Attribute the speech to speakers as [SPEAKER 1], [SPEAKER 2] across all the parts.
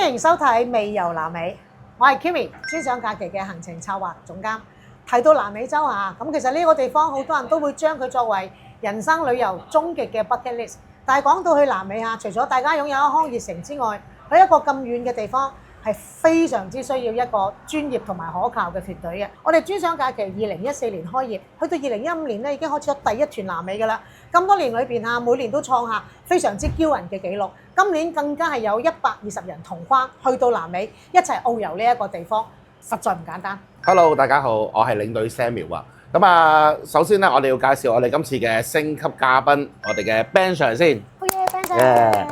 [SPEAKER 1] 歡迎收睇《味遊南美》，我係 Kimi，專上假期嘅行程策劃總監。提到南美洲啊，咁其實呢個地方好多人都會將佢作為人生旅遊終極嘅 bucket list。但係講到去南美啊，除咗大家擁有一腔熱誠之外，去一個咁遠嘅地方係非常之需要一個專業同埋可靠嘅團隊嘅。我哋專上假期2014年開業，去到2015年咧已經開始咗第一團南美㗎啦。咁多年裏邊啊，每年都創下非常之驕人嘅紀錄。今年更加係有120人同框去到南美一齊遨遊呢一個地方，實在唔簡單。
[SPEAKER 2] Hello， 大家好，我係領隊 Samuel 啊。咁啊，首先咧，我哋要介紹我哋今次嘅升級嘉賓，我哋嘅 Ben Sir 先。
[SPEAKER 1] 好嘢 Ben Sir。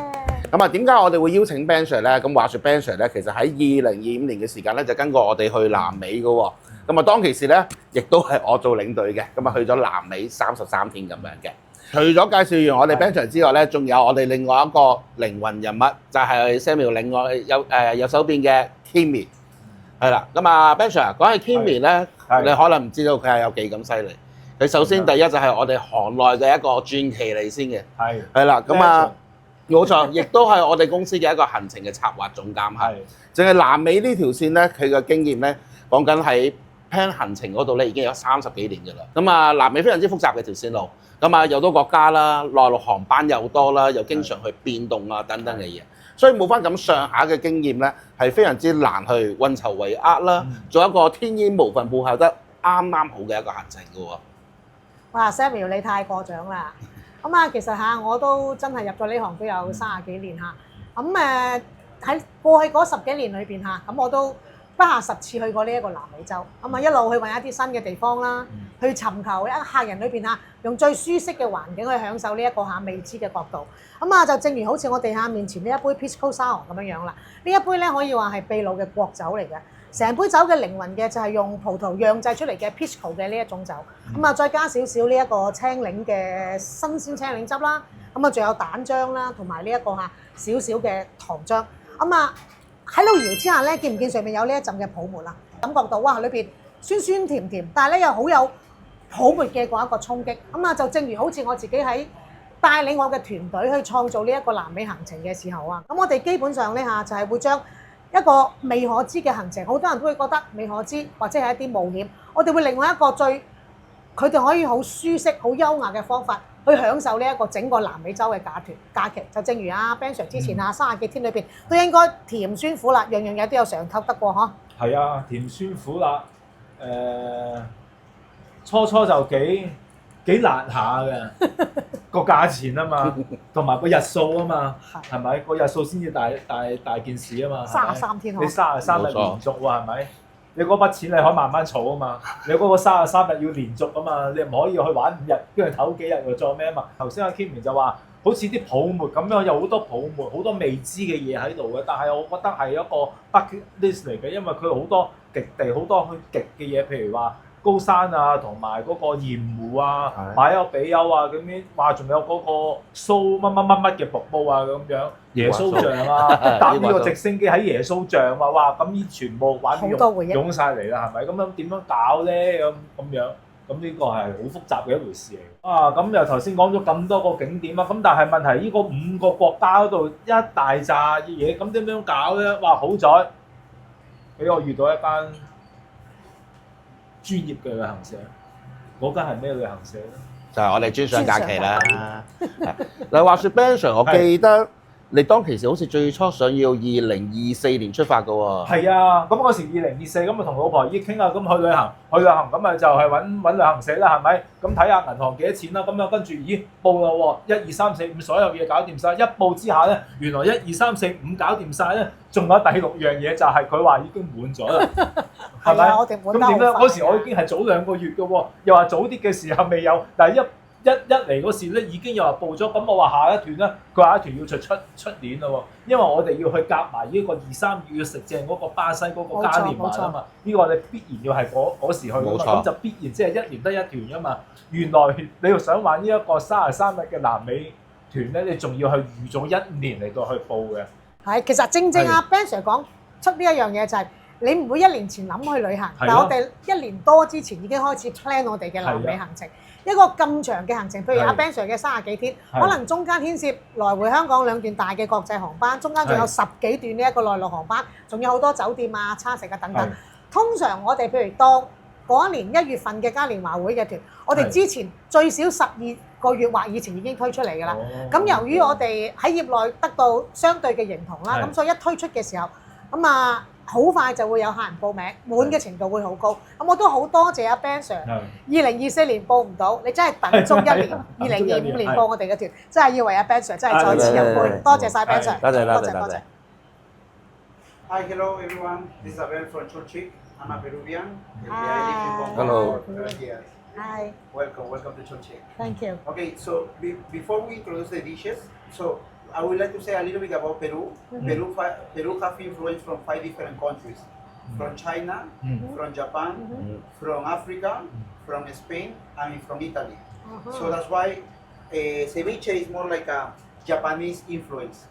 [SPEAKER 2] 咁啊，點解我哋會邀請 Ben Sir 咧？咁話說 Ben Sir 咧，其實喺2025年嘅時間咧，就跟過我哋去南美嘅喎。咁啊，當其時咧，亦都係我做領隊嘅。咁啊，去咗南美33天咁樣嘅。除咗介紹完我哋 Ben Sir 之外咧，仲有我哋另外一個靈魂人物，就係 Samuel 另外右手邊嘅 Kimi。係啦，咁啊 Ben Sir 講起 Kimi 咧，你可能唔知道佢係有幾咁犀利。佢首先第一就係我哋行內嘅一個傳奇嚟先嘅。係啦，咁啊冇錯，亦都係我哋公司嘅一個行程嘅策劃總監。係，淨係南美呢條線咧，佢嘅經驗咧，講緊喺 plan 行程嗰度咧已經有30幾年㗎啦。咁啊，南美非常之複雜嘅條線路，咁啊又多國家啦，內陸航班又多啦，又經常去變動啊等等嘅嘢。所以冇翻咁上下嘅經驗咧，係非常之難去運籌帷幄啦，做一個天衣無縫配合得啱啱好嘅一個行程嘅喎。
[SPEAKER 1] 哇 Samuel 你太過獎啦！咁啊，其實嚇我都真係入咗呢行都有30幾年嚇。咁喺過去嗰10幾年裏邊嚇，咁我都不下10次去過呢一個南美洲。咁啊一路去揾一啲新嘅地方啦，去尋求一客人裏邊嚇，用最舒適嘅環境去享受呢一個嚇未知嘅角度。咁啊就正如好似我哋嚇面前呢一杯 Pisco Sour 咁樣樣啦。呢一杯咧可以話係秘魯嘅國酒嚟嘅。成杯酒嘅靈魂嘅就係用葡萄釀製出嚟嘅 Pisco 嘅呢一種酒，咁啊再加少少呢一個青檸嘅新鮮青檸汁啦，咁啊仲有蛋漿啦，同埋呢一個嚇少少嘅糖漿，咁啊喺度搖之下咧，見唔見上面有呢一陣嘅泡沫啊？感覺到哇裏邊酸酸甜甜，但係咧又好有泡沫嘅嗰一個衝擊，咁啊就正如好似我自己喺帶領我嘅團隊去創造呢一個南美行程嘅時候啊，咁我哋基本上咧嚇就係會將一個未可知嘅行程，好多人都會覺得未可知，或者係一啲冒險。我哋會另外一個佢哋可以好舒適、好優雅嘅方法去享受呢一個整個南美洲嘅假期。就正如阿 Ben Sir 之前30幾天裏邊都應該甜酸苦辣，樣樣嘢都有嘗透得過嗬。
[SPEAKER 3] 係啊，甜酸苦辣，初就幾辣下嘅個價錢啊嘛，同埋個日數啊嘛，係咪個日數先至大件事啊嘛
[SPEAKER 1] ？33天
[SPEAKER 3] 你33日連續喎，係咪？你嗰筆錢你可以慢慢儲啊嘛，你嗰個33日要連續啊嘛，你唔可以去玩5日，跟住唞幾日又做咩啊嘛？頭先阿 Kimi 就話好似啲泡沫咁樣，有好多泡沫，好多未知嘅嘢喺度嘅，但係我覺得係一個 bucket list 嚟嘅，因為佢好多極地，好多去極嘅嘢，譬如話高山啊，同埋嗰個鹽湖啊、馬丘比丘啊咁樣，話仲有嗰個蘇乜嘅瀑布啊咁樣，耶穌像啊，搭呢個直升機喺耶穌像啊，哇！咁呢全部玩啲湧晒嚟啦，係咪？咁樣點樣搞咧？咁樣，咁呢個係好複雜嘅一回事嚟。啊，咁又頭先講咗咁多個景點啊，咁但係問題呢個5個國家嗰度一大扎嘢，咁點樣搞咧？哇！好在俾我遇到一間專業嘅旅行社，嗰間係咩旅行社咧？
[SPEAKER 2] 就係我哋專上假期啦。嗱，話説 Ben Sir， 我記得你當其時好似最初想要2024年出發嘅喎。
[SPEAKER 3] 係啊，咁嗰時2024咁啊，同老婆已經傾下，咁去旅行咁啊就係揾旅行社啦，係咪？咁睇下銀行幾多錢啦，咁樣跟住咦報啦喎，1、2、3、4、5所有嘢搞掂晒，一報之下咧，原來1、2、3、4、5搞掂晒咧，仲有第6樣嘢就係佢話已經滿咗啦，係咪？
[SPEAKER 1] 我哋滿得好快。
[SPEAKER 3] 咁點咧？嗰時我已經係早2個月嘅喎，又話早啲嘅時候未有，但係一嚟嗰時咧已經又話報咗，咁我話下一團咧，佢下一團要出年啦喎，因為我哋要去夾埋呢個2、3月要食正嗰個巴西嗰個嘉年華啊嘛，呢個我哋必然要係嗰時去㗎嘛，咁就必然即係1年得1團㗎嘛。原來你要想玩呢一個33日嘅南美團咧，你仲要去預早1年嚟到去報嘅。
[SPEAKER 1] 係，其實正阿 Ben Sir 講出呢一樣嘢就係你唔會1年前諗去旅行，但我哋1年多之前已經開始 plan 我哋嘅南美行程。一個咁長嘅行程，譬如阿 Ben Sir 嘅30幾天，可能中間牽涉來回香港2段大嘅國際航班，中間仲有10幾段呢一個內陸航班，仲有好多酒店啊、餐食啊等等。通常我哋譬如當嗰一年1月份嘅嘉年華會嘅團，我哋之前最少12個月或以前已經推出嚟㗎啦。咁由於我哋喺業內得到相對嘅認同啦，咁所以一推出嘅時候，咁啊好快就會有客人報名，滿嘅程度會好高。咁我都好多謝阿 Ben Sir。2024年報唔到，你真係等足1年。2025年報我哋嘅團，真係要為阿 Ben Sir 真係再次入杯。多謝晒 Ben Sir。
[SPEAKER 2] 多謝。
[SPEAKER 4] Hi, hello everyone. This is Abel from Chorchic. I'm a Peruvian.
[SPEAKER 2] Hello.
[SPEAKER 4] Yes.
[SPEAKER 1] Hi.
[SPEAKER 4] Welcome to Chorchic.
[SPEAKER 1] Thank you.
[SPEAKER 4] Okay, so before we introduce the dishes, so I would like to say a little bit about Peru. Peru have influence from 5 different countries. From China, from Japan, from Africa, from Spain, and from Italy. So that's why ceviche is more like a Japanese influence.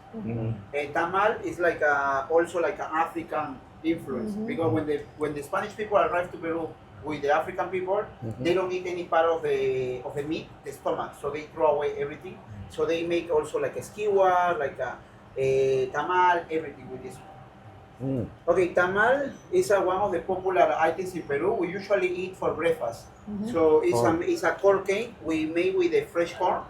[SPEAKER 4] Tamal is like also like an African influence because when the Spanish people arrived to Peru with the African people, they don't eat any part of the meat, the stomach, so they throw away everything. So they make also like a skewer, like a tamal, everything with this. Okay, tamal is one of the popular items in Peru. We usually eat for breakfast. So it's a corn cake we made with the fresh corn.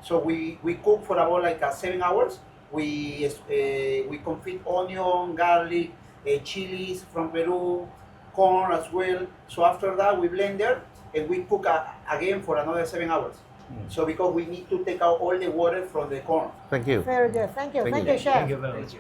[SPEAKER 4] So we cook for about like 7 hours. We confit onion, garlic, chilies from Peru, corn as well. So after that we blend it and we cook again for another 7 hours. So because we need to take out all the water from the corn.
[SPEAKER 2] Thank you.
[SPEAKER 1] Very good. Thank you. Thank you, Chef.
[SPEAKER 3] Thank you very much.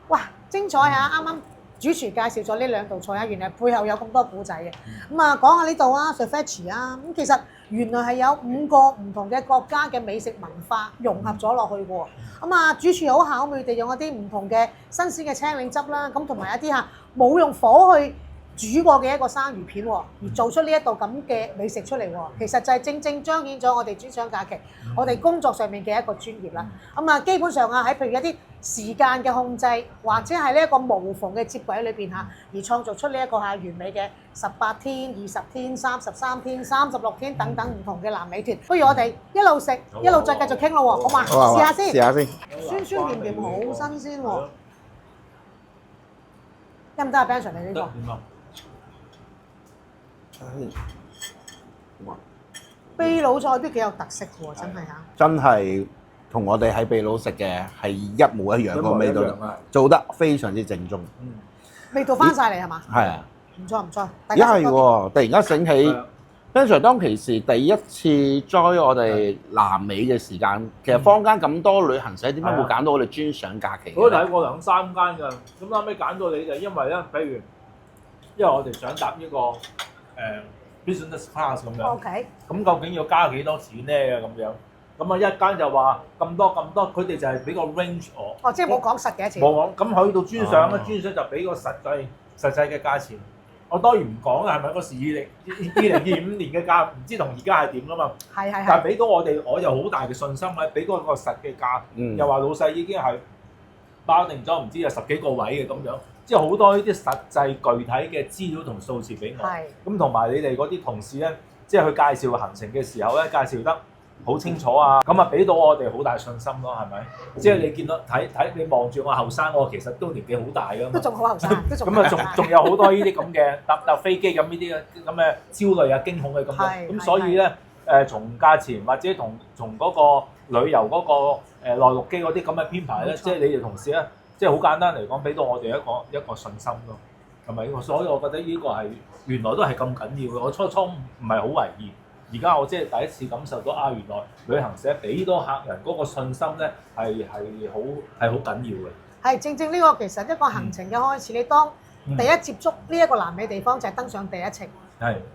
[SPEAKER 1] 哇，精彩嚇！啱啱主廚介紹咗呢2道菜啊，原來背後有咁多古仔嘅。咁啊，講下呢度啊 ，ceviche 啊，咁其實原來係有5個唔同嘅國家嘅美食文化融合咗落去喎。咁啊，主廚好巧妙地用一啲唔同嘅新鮮嘅青檸汁啦，咁同埋一啲冇用火去煮過嘅一個生魚片喎，而做出呢一道咁嘅美食出嚟喎，其實就係正正彰顯咗我哋專享假期，我哋工作上面嘅一個專業啦。咁啊，基本上啊，喺譬如一啲時間嘅控制，或者係呢一個無縫嘅接軌裏邊而創造出呢一個完美嘅18天、20天、33天、36天等等唔同嘅南美團。不如我哋一路食一路再繼續傾咯喎，好嘛？試下先。
[SPEAKER 2] 試下先。
[SPEAKER 1] 酸酸甜甜好新鮮喎，得唔得啊 Ben Sir 你呢個？秘魯菜都幾有特色喎，真係嚇！
[SPEAKER 2] 真係同我哋喺秘魯食嘅係一模一樣個味道，做得非常之正宗。
[SPEAKER 1] 味道翻晒嚟係嘛？
[SPEAKER 2] 係啊，
[SPEAKER 1] 唔錯唔錯。
[SPEAKER 2] 一係喎，突然間醒起 Ben Sir 當其時第一次 join 我哋南美嘅時間，其實坊間咁多旅行社，點解會揀到我哋專享假期？
[SPEAKER 3] 我都睇過2、3間㗎，咁後尾揀到你就因為咧，譬如因為我哋想搭呢個business class 咁樣。
[SPEAKER 1] OK。
[SPEAKER 3] 咁究竟要加幾多錢咧？咁樣，咁啊一間就話咁多，佢哋就係俾個 range 我。
[SPEAKER 1] 哦，即係冇講實幾多錢。
[SPEAKER 3] 冇講，咁去到專享咧，專享就俾個實際嘅價錢。我當然唔講啦，係咪嗰時2025年嘅價，唔知同而家係點㗎嘛？
[SPEAKER 1] 係。
[SPEAKER 3] 但係俾到我哋，我有好大嘅信心咧，俾嗰個實嘅價，又話老細已經係包定咗，唔知有10幾個位嘅咁樣。即係好多呢啲實際具體嘅資料同數字俾我，咁同埋你哋嗰啲同事咧，即係去介紹行程嘅時候咧，介紹得好清楚啊，咁啊俾到我哋好大信心咯，係咪？即係你見到睇你望住我後生，我其實都年紀好大㗎嘛，
[SPEAKER 1] 都仲好後生，都仲
[SPEAKER 3] 咁啊，仲有好多呢啲咁嘅搭飛機咁呢啲咁嘅焦慮啊、驚恐嘅咁樣，咁所以咧從價錢或者從嗰個旅遊嗰個內陸機嗰啲咁嘅編排咧，即係你哋同事咧。即係好簡單嚟講，俾到我哋一個信心咯，係咪？所以我覺得呢個係原來都係咁緊要嘅。我初唔係好為意，而家我即係第一次感受到原來旅行社俾到客人嗰個信心咧係好緊要嘅。係
[SPEAKER 1] 正呢個其實一個行程嘅開始，你當第一接觸呢一個南美地方就係登上第一程。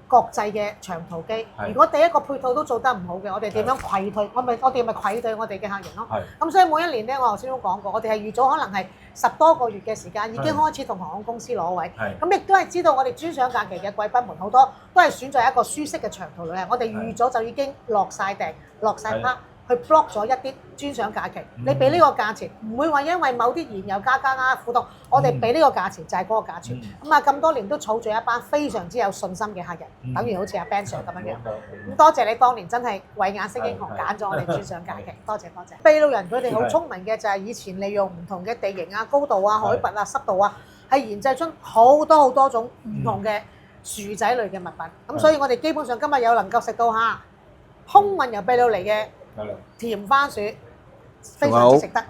[SPEAKER 1] 國際嘅長途機，如果第一個配套都做得唔好嘅，我哋點樣愧對？我哋咪愧對我哋嘅客人咯。咁所以每一年咧，我頭先都講過，我哋係預咗可能係10多個月嘅時間，已經開始同航空公司攞位。咁亦都係知道我哋專享假期嘅貴賓們好多都係選擇一個舒適嘅長途旅行，我哋預咗就已經落晒訂、落晒 part 去 block 咗一啲專享假期。你俾呢個價錢，唔會話因為某啲燃油加苦動，我哋俾呢個價錢就係嗰個價錢。咁啊咁多年都儲咗一班非常之有信心嘅客人，等於好似阿 Ben Sir 咁樣樣。咁多謝你當年真係慧眼識英雄，揀咗我哋專享假期，多謝多謝。秘魯人佢哋好聰明嘅就係以前利用唔同嘅地形啊、高度啊、海拔啊、濕度啊，係研製出好多種唔同嘅薯仔類嘅物品。咁所以我哋基本上今日有能夠食到嚇空運由秘魯嚟嘅甜番薯，非常之值得。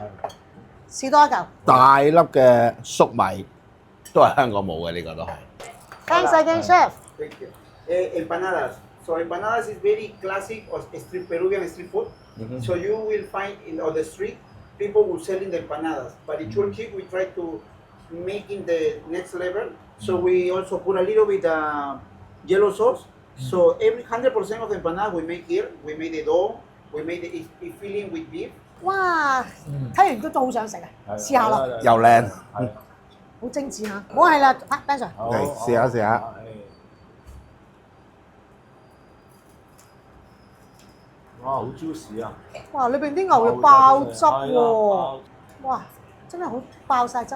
[SPEAKER 1] 試多一嚿。
[SPEAKER 2] 大粒嘅粟米都係香港冇嘅，呢個都係。
[SPEAKER 1] Thanks again, chef.
[SPEAKER 4] Thank you. Empanadas. So empanadas is very classic of street Peruvian street food. So you will find on the street people will selling the empanadas. But in Turkey we try to make in the next level. So we also put a little bit yellow sauce. So every 100% of the empanadas we make here. We made the dough. We made the filling with beef.
[SPEAKER 1] 哇！睇完都好想食啊！試下咯，
[SPEAKER 2] 又靚，
[SPEAKER 1] 好精緻嚇。唔好係啦，Ben Sir。
[SPEAKER 2] 嚟試下。
[SPEAKER 3] 哇！好 juicy 啊！
[SPEAKER 1] 哇！裏邊啲牛肉爆汁喎！哇！真係好爆晒汁。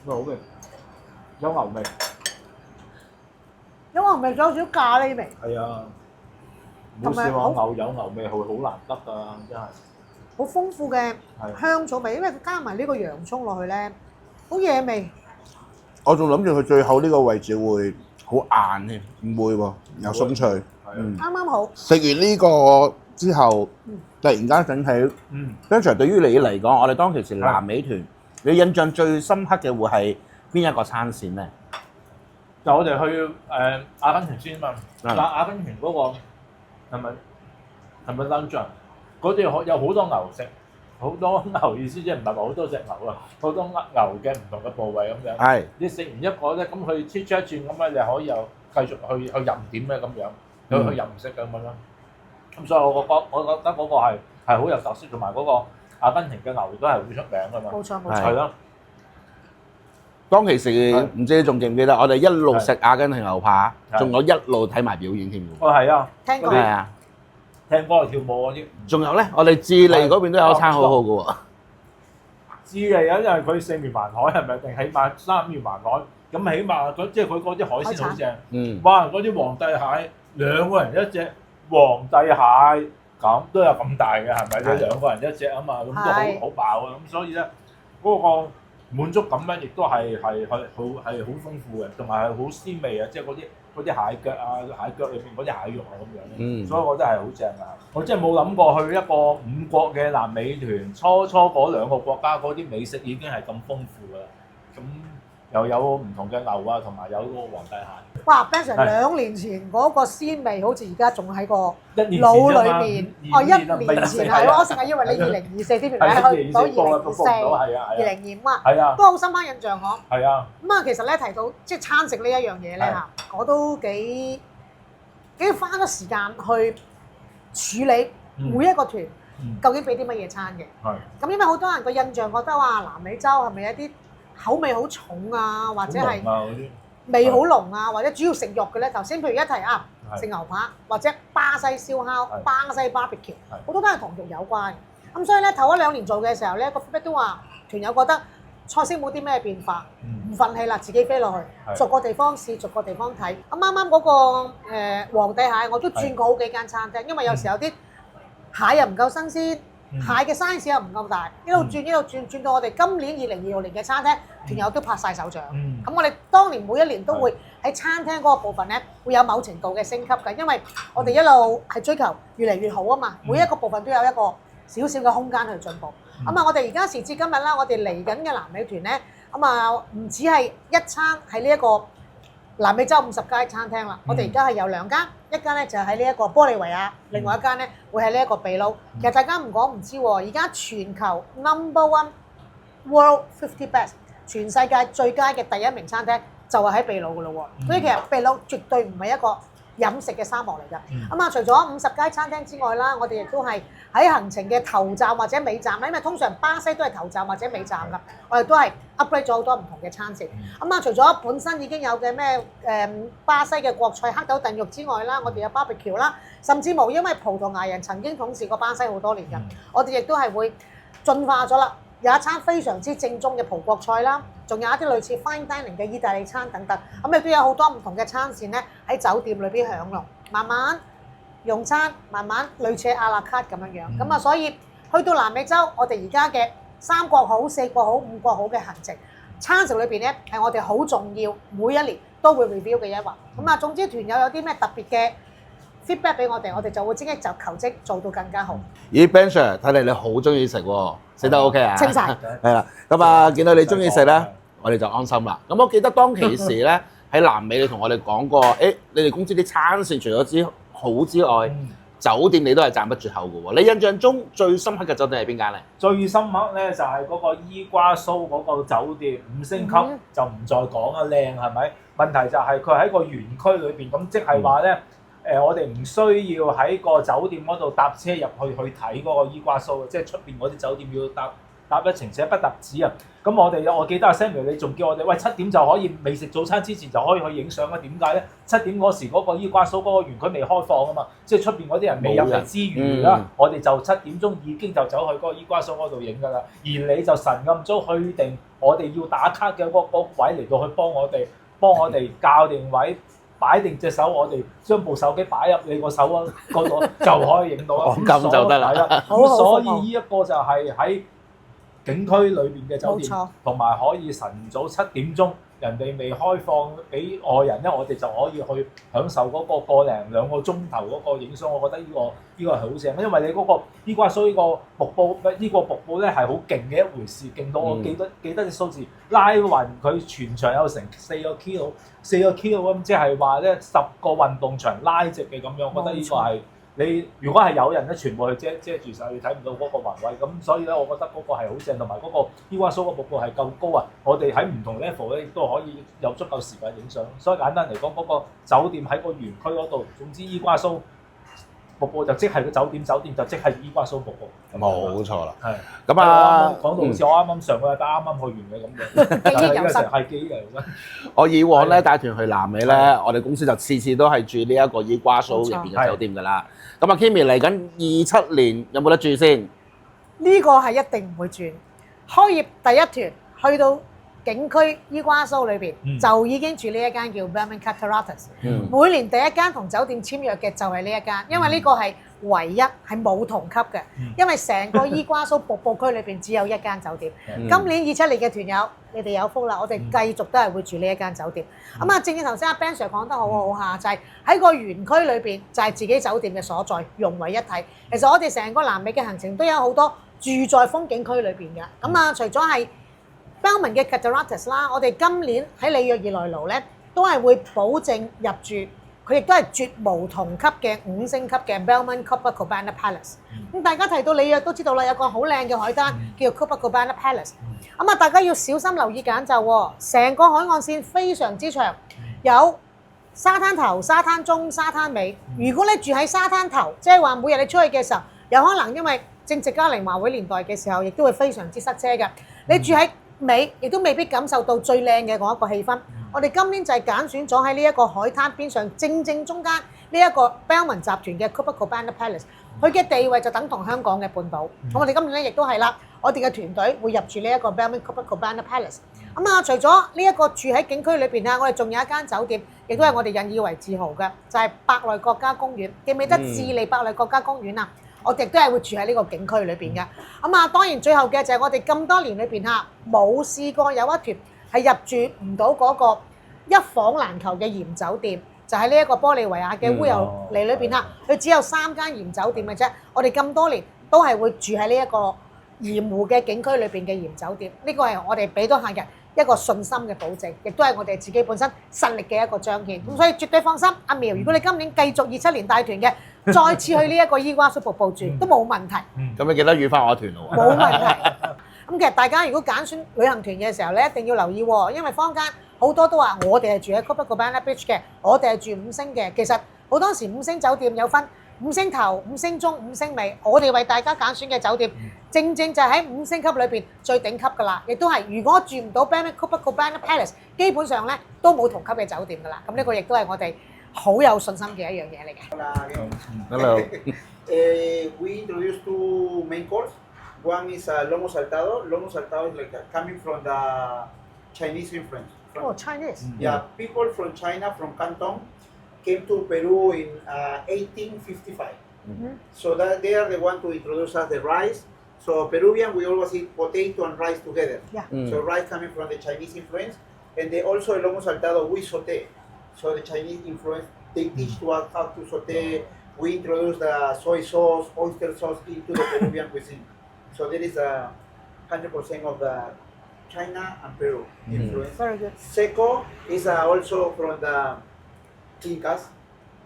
[SPEAKER 3] 好味，有牛味。
[SPEAKER 1] 有牛味，仲有少少咖喱味。
[SPEAKER 3] 係啊。冇試過牛有牛味，好難得㗎，真係。
[SPEAKER 1] 好豐富嘅香草味，因為佢加埋呢個洋葱落去咧，好惹味。
[SPEAKER 2] 我仲諗住佢最後呢個位置會好硬添，唔會喎，又鬆脆。
[SPEAKER 1] 啱啱好。
[SPEAKER 2] 食完呢個之後，突然間醒起，Ben Sir對於你嚟講，我哋當其時南美團，你印象最深刻嘅會係邊一個餐線咧？
[SPEAKER 3] 就我哋去阿根廷先啊嘛，阿根廷嗰個。係咪 lunch 啊？嗰啲有好多牛食，好多牛意思即係唔係話好多隻牛啊，好多牛嘅唔同嘅部位咁樣。係。你食完一個咧，咁佢切出一轉咁咧，你可以又繼續去任點咧咁樣，去任食咁樣。咁所以我覺得嗰個係好有特色，同埋嗰個阿根廷嘅牛都係好出名㗎嘛。
[SPEAKER 1] 冇錯冇錯。
[SPEAKER 3] 係咯。
[SPEAKER 2] 當其時唔知你仲記唔記得，我哋一路食阿根廷牛扒，仲有一路睇埋表演添喎。
[SPEAKER 3] 哦，係啊，
[SPEAKER 1] 聽過。
[SPEAKER 2] 係啊，
[SPEAKER 3] 聽歌跳舞嗰啲。仲
[SPEAKER 2] 有咧，我哋智利嗰邊都有一餐好好嘅喎。
[SPEAKER 3] 智利啊，因為佢四面環海係咪？定起碼三面環海，咁起碼即係佢嗰啲海鮮好正。哇！嗰啲皇帝蟹2個人一隻皇帝蟹，咁都有咁大嘅係咪？你2個人一隻啊嘛，咁都好飽啊！咁所以咧嗰個滿足感咧，亦都係好豐富嘅，同埋係好鮮味啊！即係嗰啲蟹腳啊、蟹腳裏邊嗰啲蟹肉啊咁樣，所以我覺得係好正啊！我真係冇諗過去一個5國嘅南美團，初嗰2個國家嗰啲美食已經係咁豐富㗎啦。咁又有唔同嘅牛啊，同埋有嗰個皇帝蟹。
[SPEAKER 1] 哇 Ben Sir 2年前嗰個鮮味，好似而家仲喺個腦裏面。哦，1年前係咯，我成日以為你2024添，原來去唔到2024、2025啊。係啊，都好深刻印象嗬。係啊。咁啊，其實咧提到即係餐食呢一樣嘢咧嚇，我都幾花咗時間去處理每一個團究竟俾啲乜嘢餐嘅。係。咁因為好多人個印象覺得話南美洲係咪一啲口味好重啊，或者係味好濃啊，或者主要食肉嘅咧？頭先譬如一提啊，食牛扒或者巴西燒烤、巴西 barbecue， 好多都係同肉有關嘅。咁所以咧，頭嗰2年做嘅時候咧，個 feedback 都話團友覺得菜式冇啲咩變化，唔憤氣啦，自己飛落去，逐個地方試，逐個地方睇。咁啱啱嗰個皇帝蟹，我都轉過好幾間餐廳，因為有時候啲蟹又唔夠新鮮。蟹嘅 size 又唔夠大，一路轉到我哋今年2026年嘅餐廳，團友都拍晒手掌。咁我哋當年每一年都會喺餐廳嗰個部分咧，會有某程度嘅升級嘅，因為我哋一路係追求越嚟越好啊嘛。每一個部分都有一個少少嘅空間去進步。咁啊，我哋而家時至今日啦，我哋嚟緊嘅南美團咧，咁啊唔止係一餐喺呢一個南美洲50街餐廳啦，我哋而家係有2間，一間咧就喺呢一個玻利維亞，另外一間咧會喺呢一個秘魯。其實大家唔講唔知喎，而家全球 No.1 World 50 Best 全世界最佳嘅第1名餐廳就係喺秘魯噶咯喎，所以其實秘魯絕對唔係一個飲食嘅沙漠嚟㗎。咁啊，除咗50街餐廳之外啦，我哋亦都係喺行程嘅頭站或者尾站啦，因為通常巴西都係頭站或者尾站㗎，我哋都係 upgrade 咗好多唔同嘅餐食。咁啊，除咗本身已經有嘅咩巴西嘅國菜黑豆燉肉之外啦，我哋有 barbecue 啦，甚至無因為葡萄牙人曾經統治過巴西好多年㗎，我哋亦都係會進化咗啦。有一餐非常之正宗嘅葡國菜啦，仲有一啲類似 fine dining 嘅意大利餐等等，咁亦都有好多唔同嘅餐線咧喺酒店裏邊享用，慢慢用餐，慢慢類似阿拉卡咁樣樣。咁啊，所以去到南美洲，我哋而家嘅3國好、4國好、5國好嘅行程，餐食裏邊咧係我哋好重要，每一年都會 review 嘅一環。咁啊，總之團友有啲咩特別嘅feedback 俾我哋就會即刻就求職做到更加好。
[SPEAKER 2] 咦 Ben Sir， 睇嚟你好中意食喎，食得 OK 啊？
[SPEAKER 1] 清晒。
[SPEAKER 2] 係啦，咁啊見到你中意食咧，我哋就安心啦。咁我記得當其時咧喺南美，你同我哋講過，你哋公司啲餐線除咗好之外，酒店你都係讚不絕口嘅喎。你印象中最深刻嘅酒店係邊間咧？
[SPEAKER 3] 最深刻咧就係嗰個伊瓜蘇嗰個酒店5星級，就唔再講啦，靚係咪？問題就係佢喺個園區裏邊，咁即係話咧。我哋唔需要喺個酒店嗰度搭車入去睇嗰個伊瓜蘇，即係出邊嗰啲酒店要搭一程，且不特止啊！咁我記得阿 Samuel 你仲叫我哋喂7點就可以未食早餐之前就可以去影相啊？點解咧？7點嗰時嗰個伊瓜蘇嗰個園區未開放啊嘛，即係出邊嗰啲人未入嚟之餘啦，我哋就7點鐘已經就走去嗰個伊瓜蘇嗰度影㗎啦。而你就晨咁早去定我哋要打卡嘅嗰位嚟到去幫我哋校定位。擺定隻手，我哋將部手機擺入你個手嗰度就可以影到啦。
[SPEAKER 2] 咁就得啦。
[SPEAKER 3] 咁所以呢一個就係喺景區裏邊嘅酒店，同埋可以晨早7點鐘，人哋未開放俾外人咧，我哋就可以去享受嗰個個零2個鐘頭嗰個影相。我覺得呢個係好正，因為你嗰個伊瓜蘇呢個瀑布咧係好勁嘅一回事，勁到我記得隻數字，拉勻佢全場有成4個 kilo 咁，即係話咧10個運動場拉直嘅咁樣。我覺得呢個係你如果係有人咧，全部去遮住晒，你睇唔到嗰個宏偉。咁所以咧，我覺得嗰個係好正，同埋嗰個伊瓜蘇個瀑布係夠高啊！我哋喺唔同 level 咧，亦都可以有足夠時間影相。所以簡單嚟講，嗰個酒店喺個園區嗰度，總之伊瓜蘇瀑布就即係個酒店就即係伊瓜蘇瀑布。
[SPEAKER 2] 冇錯啦。
[SPEAKER 3] 係。
[SPEAKER 2] 咁啊，
[SPEAKER 3] 講到好似我啱啱上個禮拜啱啱去完嘅咁樣，
[SPEAKER 1] 記憶猶新。
[SPEAKER 3] 係記憶猶新。
[SPEAKER 2] 我以往咧帶團去南美咧，我哋公司就次次都係住呢一個伊瓜蘇入邊嘅酒店㗎啦。咁啊 Kimi 嚟緊27年有冇得住先？
[SPEAKER 1] 呢個係一定唔會轉。開業第一團去到景區伊瓜蘇裏邊，就已經住呢一間叫 Belmond Cataratas。每年第一間同酒店簽約嘅就係呢一間，因為呢個係唯一係冇同級嘅，因為成個伊瓜蘇瀑布區裏邊只有一間酒店。今年27年嘅團友，你哋有福啦，我哋繼續都係會住呢一間酒店。咁啊，正如頭先阿 Ben Sir 講得好下，就係喺個園區裏邊就係自己酒店嘅所在，融為一體。其實我哋成個南美嘅行程都有好多住在風景區裏邊嘅。咁啊，除咗係Belmond嘅 Cataratas 啦，我哋今年喺里約熱內盧咧，都係會保證入住，佢亦都係絕無同級嘅5星級嘅 Belmond Copacabana Palace。咁大家提到里約都知道啦，有個好靚嘅海灘叫 Copacabana Palace。咁啊，大家要小心留意揀就喎，成個海岸線非常之長，有沙灘頭、沙灘中、沙灘尾。如果你住喺沙灘頭，即係話每日你出去嘅時候，有可能因為正值嘉年華會年代嘅時候，亦都會非常之塞車嘅。你住喺尾亦都未必感受到最靚嘅嗰一個氣氛。我哋今年就係揀選咗喺呢一個海灘邊上，正中間呢一個 Belmond 集團嘅 Copacabana Palace， 佢嘅地位就等同香港嘅半島。咁我哋今年咧亦都係啦，我哋嘅團隊會入住呢一個 Belmond Copacabana Palace。咁啊，除咗呢一個住喺景區裏邊啊，我哋仲有一間酒店，亦都係我哋引以為自豪嘅，就係伯內國家公園。記唔記得智利伯內國家公園啊？我哋都係會住喺呢個景區裏邊嘅。咁啊，當然最後嘅就係我哋咁多年裏邊嚇冇試過有一團係入住唔到嗰個一房難求嘅鹽酒店，就喺呢一個玻利維亞嘅烏尤尼裏邊嚇，佢只有3間鹽酒店嘅啫。我哋咁多年都係會住喺呢一個鹽湖嘅景區裏邊嘅鹽酒店，呢個係我哋俾到客人一個信心嘅保證，亦都係我哋自己本身實力嘅一個彰顯。咁所以絕對放心，阿苗，如果你今年繼續27年帶團嘅，再次去呢一個伊瓜蘇瀑布住都冇問題。
[SPEAKER 2] 咁你記得預翻我團咯喎。
[SPEAKER 1] 冇問題。咁其實大家如果揀選旅行團嘅時候咧，一定要留意喎，因為坊間好多都話我哋係住喺 Copacabana Beach 嘅，我哋係住5星嘅。其實好多時5星酒店有分5星頭、5星中、5星尾，我哋為大家揀選嘅酒店，正正就係喺5星級裏邊最頂級㗎啦，亦都係如果住唔到 Copacabana Palace，基本上咧都冇同級嘅酒店㗎啦。咁呢個亦都係我哋好有信心嘅一樣嘢嚟嘅。
[SPEAKER 4] Hola, again.
[SPEAKER 2] Hello.
[SPEAKER 4] We introduced 2 main course. One is lomo saltado. Lomo saltado is like coming from the Chinese influence.
[SPEAKER 1] Oh, Chinese.
[SPEAKER 4] Yeah, people from China, from Canton, came to Peru in 1855. So that they are the one to introduce us the rice. So Peruvian, we always eat potato and rice together.
[SPEAKER 1] Yeah.
[SPEAKER 4] So rice coming from the Chinese influence, and they also el lomo saltado we saute. So the Chinese influence, they teach to us how to saute. We introduce the soy sauce, oyster sauce into the Peruvian cuisine. So there is 100% of the China and Peru influence.
[SPEAKER 1] Very good.
[SPEAKER 4] Seco is also from the Incas.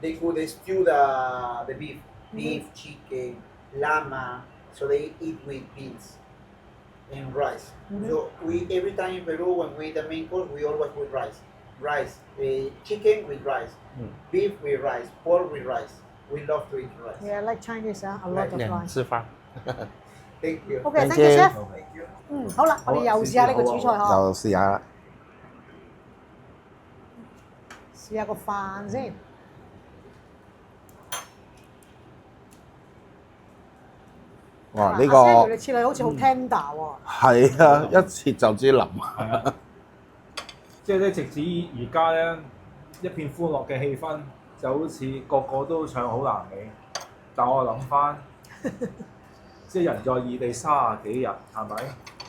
[SPEAKER 4] They could stew the beef, chicken, llama. So they eat with beans and rice. So we every time in Peru when we eat the main course, we always put rice, chicken with rice, beef with rice, pork with rice. We love to eat rice.
[SPEAKER 1] Yeah, like Chinese a lot of
[SPEAKER 2] 人
[SPEAKER 1] rice.
[SPEAKER 2] 吃飯
[SPEAKER 4] Thank you.
[SPEAKER 1] OK，
[SPEAKER 2] Thank
[SPEAKER 1] thank you
[SPEAKER 2] you.
[SPEAKER 1] chef。
[SPEAKER 4] Thank you.
[SPEAKER 1] 好啦，我哋又試下呢個主菜嗬，
[SPEAKER 2] 就試下啦。
[SPEAKER 1] 試下個飯先。
[SPEAKER 2] 哇！呢
[SPEAKER 1] 阿 Samuel
[SPEAKER 2] 個
[SPEAKER 1] 你切落好似好 tender 喎。
[SPEAKER 2] 係啊，一切就知腍。
[SPEAKER 3] 係啊，即係咧，直至而家咧，一片歡樂嘅氣氛，就好似個個都唱好南美。但我諗翻，即係人在異地30幾日，係咪？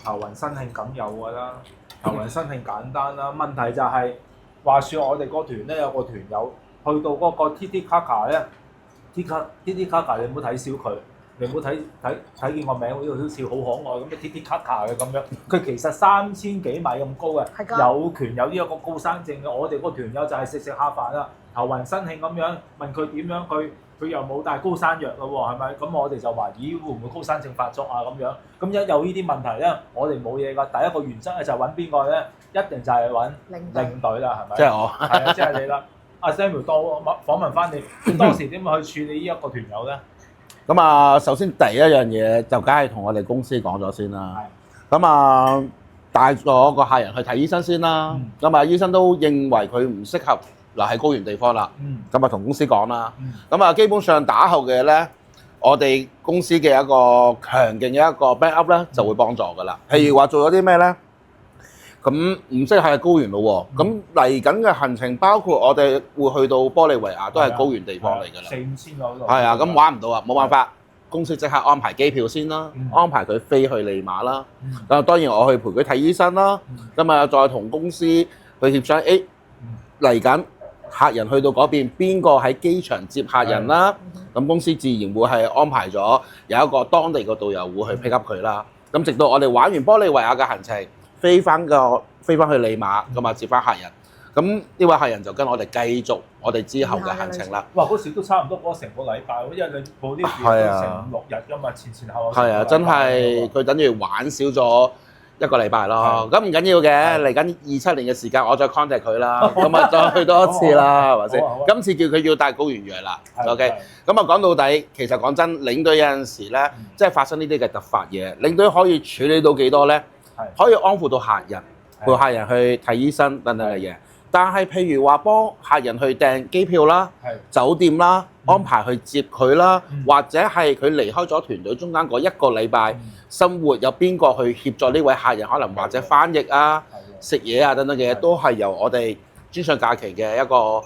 [SPEAKER 3] 頭暈身慶咁有㗎啦，頭暈身慶簡單啦。問題就係、話説我哋個團咧有個團友去到嗰個 Titicaca 咧，Titicaca 你唔好睇小佢。你唔好睇見個名，好似好可愛咁嘅 Titicaca 嘅咁樣。佢其實3000幾米咁高嘅，
[SPEAKER 1] 係㗎
[SPEAKER 3] 有權有呢一個高山症嘅。我哋個團友就係食下飯啦，頭暈身慶咁樣，問佢點樣，佢又冇帶高山藥咯喎，係咪？咁我哋就話：咦，會唔會高山症發作啊？咁樣咁一有呢啲問題咧，我哋冇嘢㗎。第一個原則咧就揾邊個咧？一定就係揾領隊啦，係咪？
[SPEAKER 2] 即係我。
[SPEAKER 3] 係啊，即係你啦。阿 Samuel，當我訪問翻你，你當時點樣去處理呢一個團友咧？
[SPEAKER 2] 咁啊，首先第一樣嘢就梗係同我哋公司講咗先啦。咁啊，帶咗個客人去睇醫生先啦。咁啊，醫生都認為佢唔適合留喺高原地方啦。咁啊，同公司講啦。咁啊，基本上打後嘅咧，我哋公司嘅一個強勁嘅一個 backup 咧，就會幫助㗎啦。譬如話做咗啲咩咧？咁唔適合係高原咯喎。咁嚟緊嘅行程包括我哋會去到玻利維亞，都係高原地方嚟㗎啦。
[SPEAKER 3] 4,500嗰度。
[SPEAKER 2] 係啊，咁玩唔到啊，冇辦法。公司即刻安排機票先啦，安排佢飛去利馬啦。咁當然我去陪佢睇醫生啦。咁啊，再同公司去協商，嚟緊客人去到嗰邊，邊個喺機場接客人啦？咁公司自然會係安排咗有一個當地嘅導遊會去 pick up 佢啦。咁直到我哋玩完玻利維亞嘅行程，飛翻去利馬，咁啊接翻客人。咁呢位客人就跟我哋繼續我哋之後嘅行程啦。
[SPEAKER 3] 哇！嗰時都差唔多嗰成個禮拜，因為你報啲票都成5、6日㗎嘛，前後。
[SPEAKER 2] 係啊，真係佢等於玩少咗1個禮拜咯。咁唔緊要嘅，嚟緊27年嘅時間，我再 contact 佢啦。咁啊，再去多一次啦，係咪先？今次叫佢要帶高原藥啦。OK。咁啊，講到底，其實講真，領隊有陣時咧，即係發生呢啲嘅突發嘢，領隊可以處理到幾多咧？可以安撫到客人，陪客人去睇醫生等等嘅嘢。但係譬如話幫客人去訂機票啦、酒店啦、安排去接佢啦，或者係佢離開咗團隊中間嗰1個禮拜生活，有邊個去協助呢位客人，可能或者翻譯啊、食嘢啊等等嘅嘢，都係由我哋專上假期嘅一個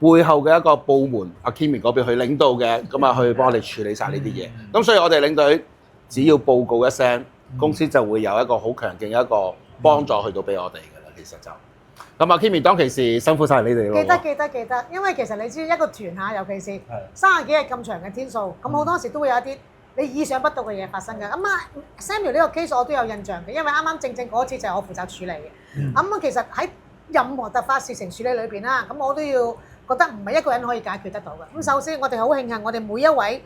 [SPEAKER 2] 背後嘅一個部門阿 Kimi 嗰邊去領導嘅，咁啊去幫我哋處理晒呢啲嘢。咁所以我哋領隊只要報告一聲，公司就會有一個好強勁嘅一個幫助去到俾我哋㗎啦。其實就。咁啊 ，Kimi 當其時辛苦晒你哋咯。
[SPEAKER 1] 記得，因為其實你知一個團嚇，尤其是30幾日咁長嘅天數，咁好多時都會有一啲你意想不到嘅嘢發生嘅。咁啊 ，Samuel 呢個 case 我都有印象嘅，因為啱啱正嗰次就係我負責處理嘅。咁啊，其實喺任何突發事情處理裏邊啦，咁我都要覺得唔係一個人可以解決得到嘅。咁首先我哋好慶幸，我哋每一位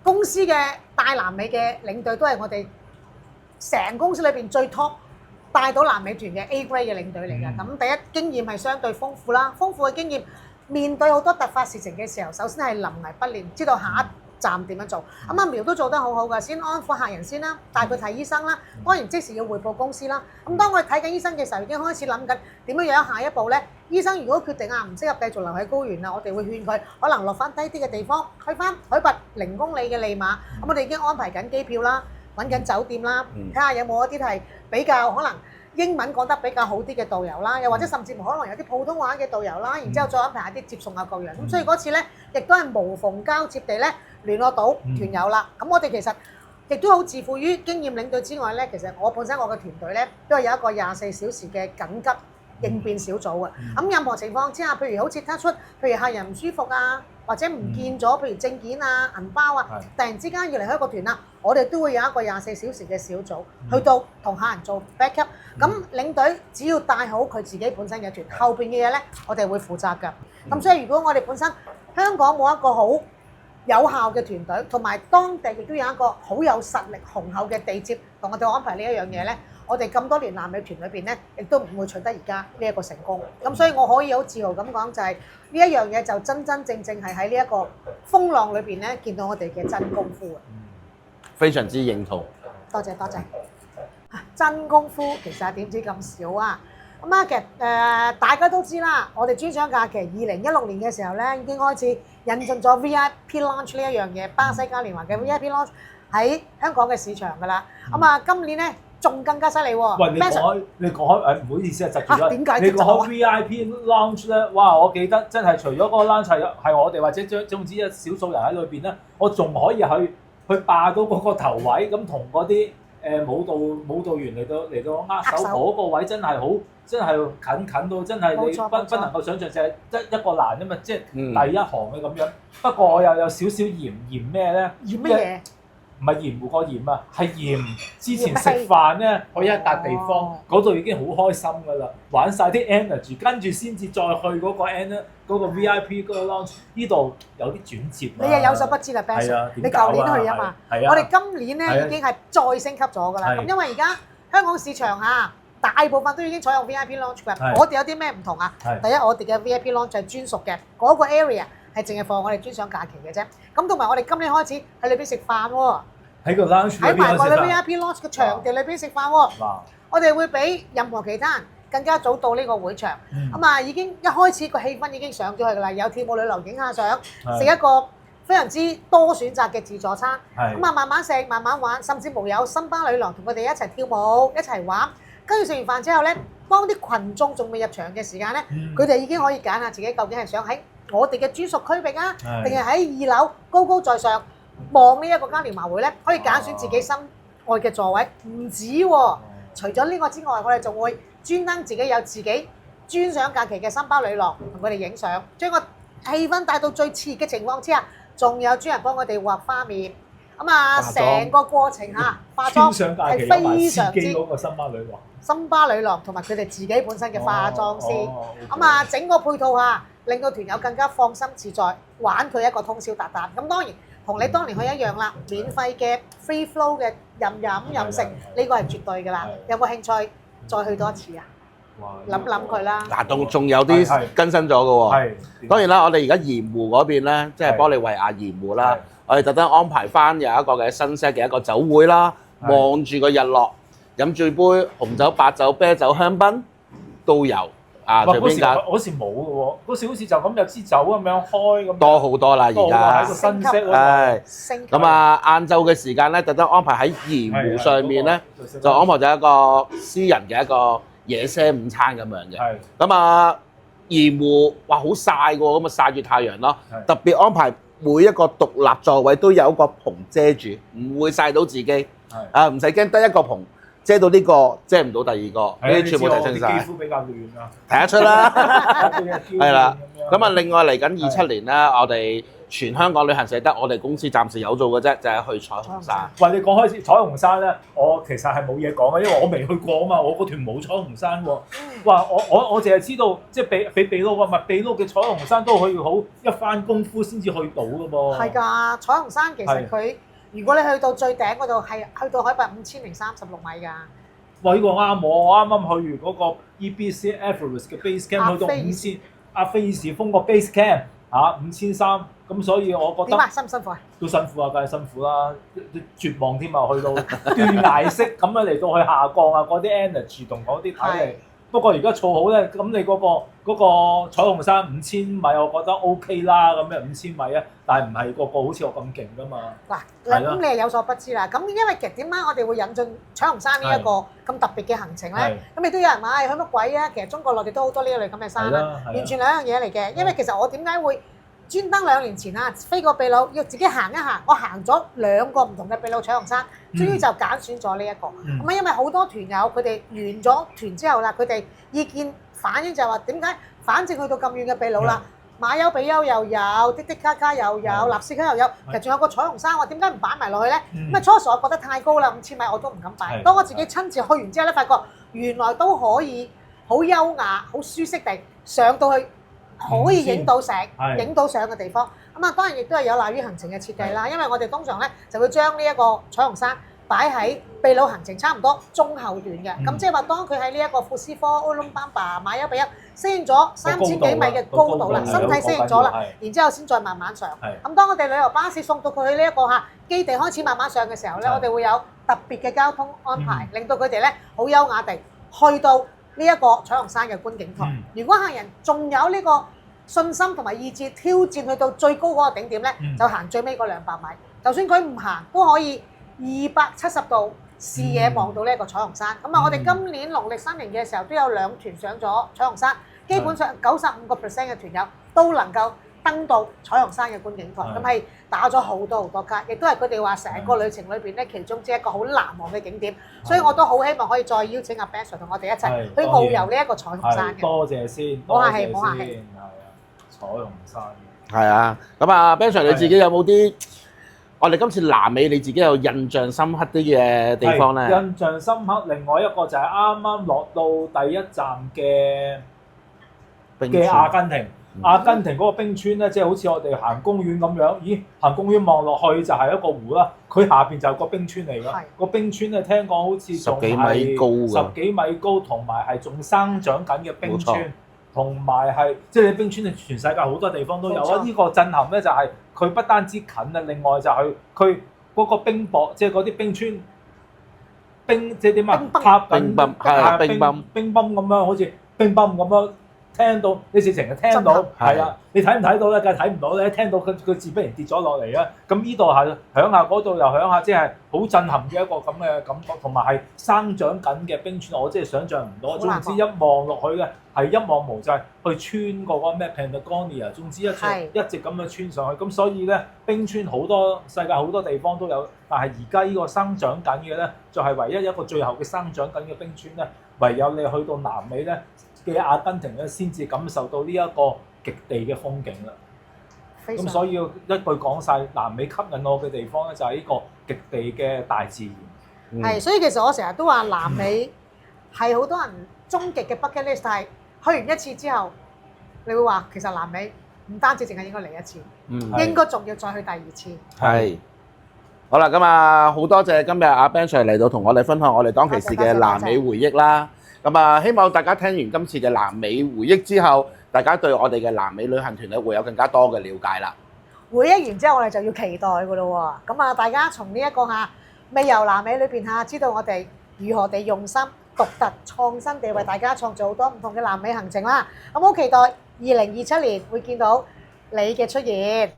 [SPEAKER 1] 公司嘅帶南美嘅領隊都係我哋成公司裏邊最 top。帶到南美團嘅 A grade 嘅領隊嚟嘅，咁第一經驗係相對豐富啦，豐富嘅經驗面對好多突發事情嘅時候，首先係臨危不亂，知道下一站點樣做。咁阿苗都做得好好㗎，先安撫客人先啦，帶佢睇醫生啦，當然即時要匯報公司啦。咁當我哋睇緊醫生嘅時候，已經開始諗緊點樣樣下一步咧。醫生如果決定唔適合繼續留喺高原啦，我哋會勸佢可能落翻低啲嘅地方，去翻海拔0公里嘅利馬。咁我哋已經安排緊機票啦，揾緊酒店啦，睇下有冇一啲係比較可能英文講得比較好啲嘅導遊啦，又或者甚至乎可能有啲普通話嘅導遊啦，然之後再安排一啲接送各樣。咁所以嗰次咧，亦都係無縫交接地咧聯絡到團友啦。咁我哋其實亦都好自負於經驗領隊之外咧，其實我本身我嘅團隊咧都係有一個24小時嘅緊急應變小組啊。咁任何情況之下，譬如好似突出，譬如客人唔舒服啊，或者唔見咗，譬如證件啊、銀包啊，突然之間要離開一個團啦，我哋都會有一個24小時嘅小組，去到同客人做 backup。咁領隊只要帶好佢自己本身嘅團，後邊嘅嘢咧，我哋會負責㗎。咁所以如果我哋本身香港冇一個好有效嘅團隊，同埋當地亦都有一個好有實力雄厚嘅地接同我哋安排呢一樣嘢咧，我哋咁多年南美團裏邊咧，亦都唔會取得而家呢一個成功。咁所以我可以好自豪咁講，就係呢一樣嘢就真真正正係喺呢一個風浪裏邊咧，見到我哋嘅真功夫啊！
[SPEAKER 2] 非常之認同。
[SPEAKER 1] 多謝多謝。真功夫其實點知咁少啊？咁啊，其實大家都知啦，我哋專享假期2016年嘅時候咧，已經開始引進咗 VIP Lounge 呢一樣嘢，巴西嘉年華嘅 VIP Lounge 喺香港嘅市場㗎啦。咁啊，今年咧仲更加犀利喎。
[SPEAKER 3] 喂，你講開唔好意思啊，窒住咗。
[SPEAKER 1] 點解
[SPEAKER 3] 你講開 VIP Lounge 咧，哇！我記得真係除咗嗰個 lounge 係我哋或者總之一少數人喺裏邊咧，我仲可以去霸到嗰個頭位，咁同嗰啲舞蹈員嚟到握手嗰個位真係近到真係你不能夠想像，就係一個欄啫嘛，即係第一行嘅咁樣。不過我又有少少嫌咩咧？
[SPEAKER 1] 嫌乜嘢？
[SPEAKER 3] 唔係鹽湖個鹽啊，係鹽之前食飯咧，去一笪地方嗰度已經好開心㗎啦，玩晒啲 energy， 跟住先至再去嗰個 VIP 嗰個 lounge， 呢度有啲轉折。
[SPEAKER 1] 你又有所不知啦 Ben Sir， 你舊年去啊嘛，我哋今年咧已經係再升級咗㗎啦。咁因為而家香港市場大部分都已經採用 VIP lounge 㗎。我哋有啲咩唔同啊？第一，我哋嘅 VIP lounge 係專屬嘅，嗰個 area 係淨係放我哋專享假期嘅啫。咁同埋我哋今年開始喺裏邊食飯喎。喺個 lounge 喺埋個 VIP lounge 嘅場地裏邊食飯喎。我哋會比任何其他人更加早到呢個會場。已經一開始個氣氛已經上咗去㗎啦，有跳舞女流影下相，食一個非常之多選擇嘅自助餐。慢慢食，慢慢玩，甚至乎有森巴女郎同佢哋一齊跳舞，一齊玩。跟住食完飯之後咧，當啲群眾仲未入場嘅時間咧，佢哋已經可以揀下自己究竟係想喺我哋嘅專屬區域啊，定係喺2樓高高在上望呢一個嘉年華會咧，可以揀選自己心愛嘅座位。唔止喎，除咗呢個之外，我哋仲會專登自己有自己專享假期嘅森巴女郎同佢哋影相，將個氣氛帶到最熾嘅情況之下，仲有專人幫我哋畫花面。成個過程化妝係非常之嗰個森巴女郎同埋佢哋自己本身嘅化妝師。整個配套令到團友更加放心自在，玩佢一個通宵達旦。咁當然同你當年去一樣啦，免費嘅 free flow 嘅飲食呢個係絕對㗎啦。有冇興趣再去多一次啊？諗佢啦。
[SPEAKER 2] 仲有啲更新咗嘅喎。當然啦，我哋而家鹽湖嗰邊咧，即係玻利維亞鹽湖啦，我哋特登安排翻有一個嘅新 set 嘅一個酒會啦，望住個日落，飲住杯紅酒、白酒、啤酒、香檳都有。
[SPEAKER 3] 嗰時冇嘅喎，嗰時好似就咁有支酒咁樣開咁。
[SPEAKER 2] 多好多啦，而家。
[SPEAKER 3] 喺個新色嗰
[SPEAKER 2] 度。咁晏晝嘅時間咧，特登安排喺鹽湖上面咧，就安排咗一個私人嘅一個野些午餐咁樣嘅。咁鹽湖哇好曬喎，咁曬住太陽咯。特別安排每一個獨立座位都有一個棚遮住，唔會曬到自己。唔使驚，得一個棚。遮到呢個，遮唔到第二個，呢啲全部睇清晒。
[SPEAKER 3] 肌膚比較嫩啊，
[SPEAKER 2] 睇得出啦。係啦，咁另外嚟緊27年咧，我哋全香港旅行社得我哋公司暫時有做嘅啫，就係去彩虹山。
[SPEAKER 3] 喂，你講開彩虹山咧，我其實係冇嘢講嘅，因為我未去過啊嘛，我嗰團冇彩虹山喎。哇，我淨係知道即係比秘魯啊，咪秘魯嘅彩虹山都可以好一番功夫先至去到嘅噃。
[SPEAKER 1] 係㗎，彩虹山其實佢。如果你去到最頂嗰度，係去到海拔5036米㗎。
[SPEAKER 3] 哇！呢個啱我啱啱去完嗰個 EBC Everest 嘅 base camp，去到阿菲爾士峰個 base camp 5300，咁所以我覺得
[SPEAKER 1] 點啊？辛唔辛苦啊？
[SPEAKER 3] 都辛苦啊，梗係辛苦啦，絕望添啊，去到斷崖式咁樣嚟到去下降啊，嗰啲 energy 同嗰啲體力。不過而家儲好咧，咁你嗰個彩虹山5000米，我覺得 OK 啦，咁樣5000米啊，但係唔係個個好似我咁勁噶嘛。
[SPEAKER 1] 嗱，
[SPEAKER 3] 係啦
[SPEAKER 1] 咁你係有所不知啦。咁因為其實點解我哋會引進彩虹山呢一個咁特別嘅行程咧？咁亦都有人話：去乜鬼啊？其實中國內地都好多呢一類咁嘅山啦，完全兩樣嘢嚟嘅。因為其實我點解會專登2年前啊飛過秘魯，要自己行一行，我行咗2個唔同嘅秘魯彩虹山，終於就揀選咗呢一個。咁啊，因為好多團友佢哋完咗團之後啦，佢哋意見反映就係話點解？反正去到咁遠嘅秘魯啦，馬丘比丘又有，滴滴卡卡又有，納斯卡又有，其實仲有個彩虹山，我點解唔擺埋落去咧？咁啊初時我覺得太高啦，5000米我都唔敢擺。當我自己親自去完之後咧，發覺原來都可以好優雅、好舒適地上到去。可以影到相嘅地方，咁啊當然亦都係有賴於行程嘅設計啦。因為我哋通常咧就會將呢一個彩虹山擺喺秘魯行程差唔多中後段嘅，咁即係話當佢喺呢一個庫斯科、烏魯班巴、馬丘比丘適應咗3000幾米嘅高度啦，身體適應咗啦，然之後先再慢慢上。咁當我哋旅遊巴士送到佢去呢一個基地開始慢慢上嘅時候咧，我哋會有特別嘅交通安排，令到佢哋咧好優雅地去到呢一個彩虹山嘅觀景台。如果客人仲有呢個信心同埋意志挑戰去到最高嗰個頂點咧，就行最尾嗰200米。就算佢唔行，都可以270度視野望到呢一個彩虹山。咁啊，我哋今年農曆新年嘅時候都有2團上咗彩虹山，基本上95% 嘅團友都能夠登到彩虹山嘅觀景台。咁係打咗好多卡，亦都係佢哋話成個旅程裏邊咧，其中之一個好難忘嘅景點。所以我都好希望可以再邀請阿 Ben Sir 同我哋一齊去遨遊呢一個彩虹山嘅。
[SPEAKER 3] 多謝先，
[SPEAKER 1] 冇客氣，冇客氣。
[SPEAKER 3] 彩虹山
[SPEAKER 2] 係啊，咁啊 Ben Sir 你自己有冇啲我哋今次南美你自己有印象深刻啲嘅地方咧？
[SPEAKER 3] 印象深刻，另外一個就係啱啱落到第一站嘅阿根廷。阿根廷嗰個冰川咧，即係好似我哋行公園咁樣。咦，行公園望落去就係一個湖啦，佢下邊就係個冰川嚟㗎。個冰川咧，聽講好似仲係10幾米高，同埋係仲生長緊嘅冰川。同埋係，即係你冰川，你全世界好多地方都有啊！呢個震撼咧就係佢不單止近啊，另外就係佢嗰個冰雹，即係嗰啲冰川冰，即係點啊？塌緊冰崩咁樣，好似冰崩咁樣。聽到你直情係聽到，係啊！你睇唔睇到咧？梗係睇唔到咧。聽到佢自不然跌咗落嚟啊！咁呢度係響下，嗰度又響下，即係好震撼嘅一個咁嘅感覺，同埋係生長緊嘅冰川，我真係想像唔到。總之一望落去嘅係一望無際，去穿過嗰個咩 Patagonia，總之一直咁樣穿上去。咁所以咧，冰川好多世界好多地方都有，但係而家呢個生長緊嘅咧，就係唯一一個最後嘅生長緊嘅冰川咧，唯有你去到南美咧嘅阿根廷咧，先至感受到呢一個極地嘅風景啦。咁所以一句講晒，南美吸引我嘅地方咧，就係呢個極地嘅大自然。
[SPEAKER 1] 係，所以其實我成日都話南美係好多人終極嘅 bucket list，係去完一次之後，你會話其實南美唔單止淨係應該嚟一次，應該仲要再去第2次。係。
[SPEAKER 2] 好啦，咁啊好多謝今日阿 Ben Sir 嚟到同我哋分享我哋當其時嘅南美回憶啦。咁啊，希望大家聽完今次嘅南美回憶之後，大家對我哋嘅南美旅行團咧會有更加多嘅了解啦。
[SPEAKER 1] 回憶完之後，我哋就要期待㗎咯喎。咁啊，大家從呢一個未遊南美裏邊知道我哋如何地用心、獨特、創新地為大家創造好多唔同嘅南美行程啦。咁好期待2027年會見到你嘅出現。